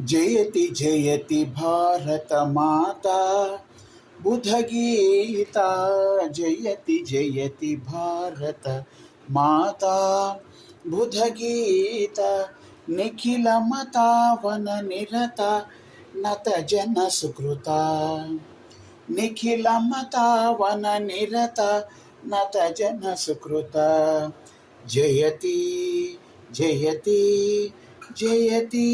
जयति जयति भारत माता बुधगीता। जयति जयति भारत माता बुधगीता। निखिल मता वन निरता नत जन सुकृता। निखिल मता वन निरता नत जन सुकृता। जयति जयति जयति।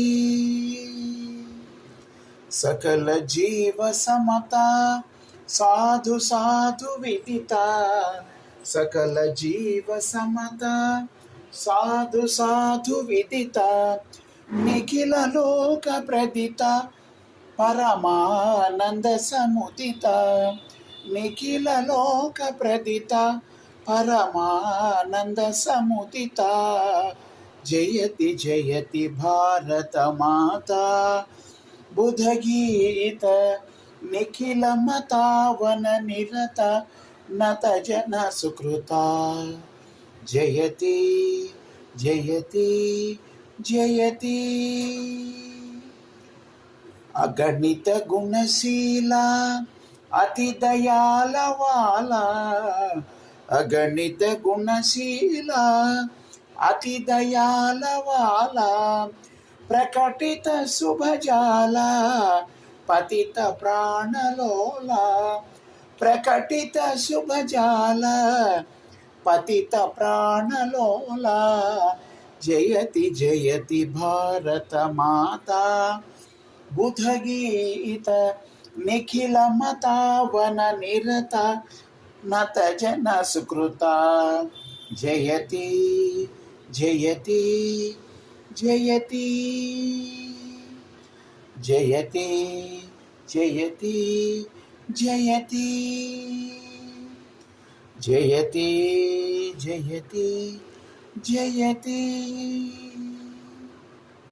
सकल जीव समता साधु साधु विदिता। सकल जीव समता साधु साधु विदिता। निखिल लोक प्रदिता परमानंद समुदिता। निखिल लोक प्रदिता परमानंद समुदिता। जयति जयति भारत माता बुधगीत। निखिल मता वन निरता नत जन सुकृता। जयति जयति जयति। अगणित गुणशीला अति दयाल वाला। अगणित गुणशीला अति दयाल वाला। प्रकटित शुभ जाला पतित प्राण लोला। प्रकटित शुभ जाला पतित प्राण लोला। जयति जयति भारत माता बुधगीत। निखिल मता वन निरता नत जन सुकृता। जयति जयति जयति जयति जयति जयति जयति जयति जयति।